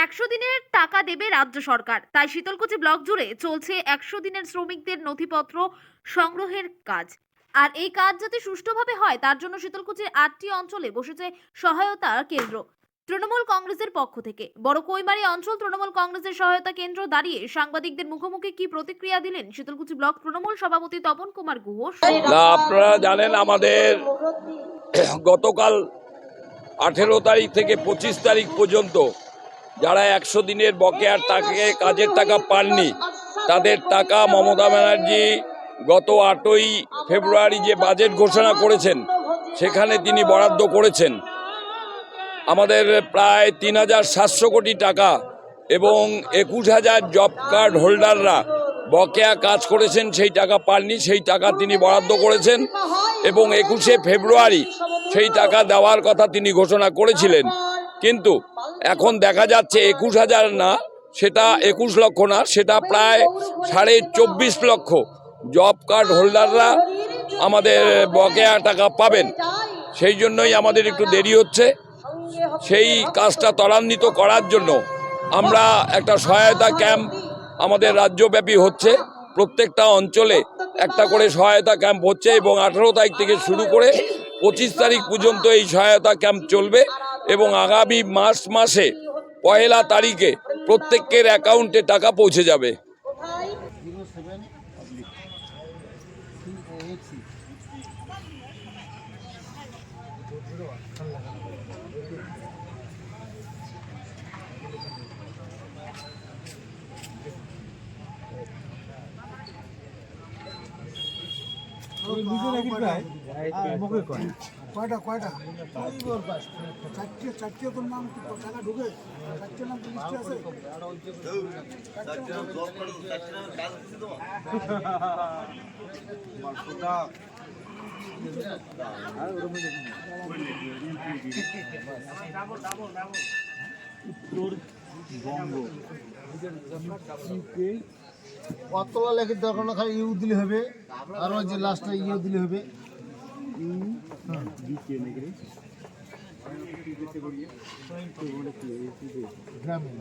100 দিনের টাকা দেবে রাজ্য সরকার, তাই শীতলকুচি ব্লক জুড়ে চলছে 100 দিনের শ্রমিকদের নথিপত্র সংগ্রহের কাজ। আর এই কাজ যাতে সুষ্ঠুভাবে হয় তার জন্য শীতলকুচির 8টি অঞ্চলে বসেছে সহায়তা কেন্দ্র। তৃণমূল কংগ্রেসের পক্ষ থেকে বড় কৈমারি অঞ্চল তৃণমূল কংগ্রেসের সহায়তা কেন্দ্র দাঁড়িয়ে সাংবাদিকদের মুখোমুখি কি প্রতিক্রিয়া দিলেন শীতলকুচি ব্লক তৃণমূল সভাপতি তপন কুমার গুহ। আপনারা জানেন আমাদের গতকাল 18 তারিখ থেকে 25 তারিখ পর্যন্ত যারা 100 দিনের বকেয়ার কাজের টাকা পাননি তাদের টাকা মমতা ব্যানার্জি গত 8ই ফেব্রুয়ারি যে বাজেট ঘোষণা করেছেন সেখানে তিনি বরাদ্দ করেছেন আমাদের প্রায় 3,700 কোটি টাকা এবং 21,000 জব কার্ড হোল্ডাররা বকেয়া কাজ করেছেন, সেই টাকা পাননি, সেই টাকা তিনি বরাদ্দ করেছেন এবং 21শে ফেব্রুয়ারি সেই টাকা দেওয়ার কথা তিনি ঘোষণা করেছিলেন। কিন্তু এখন দেখা যাচ্ছে 21,000 না, সেটা 21 লক্ষ না, সেটা প্রায় 24.5 লক্ষ জব কার্ড হোল্ডাররা আমাদের বকেয়া টাকা পাবেন। সেই জন্যই আমাদের একটু দেরি হচ্ছে। সেই কাজটা ত্বরান্বিত করার জন্য আমরা একটা সহায়তা ক্যাম্প আমাদের রাজ্যব্যাপী হচ্ছে, প্রত্যেকটা অঞ্চলে একটা করে সহায়তা ক্যাম্প হচ্ছে এবং 18 তারিখ থেকে শুরু করে 25 তারিখ পর্যন্ত এই সহায়তা ক্যাম্প চলবে এবং আগামী মার্চ মাসে 1 তারিখে প্রত্যেকের অ্যাকাউন্টে টাকা পৌঁছে যাবে। কয়টা চারটে তোর নাম টাকা ঢুকে চারটে নাম লিস্টে আছে। অতলা লেখার দরকার না, খালি ইউ দিলে হবে আর ওই যে লাস্টে ইউ দিলে হবে। গ্রামীণ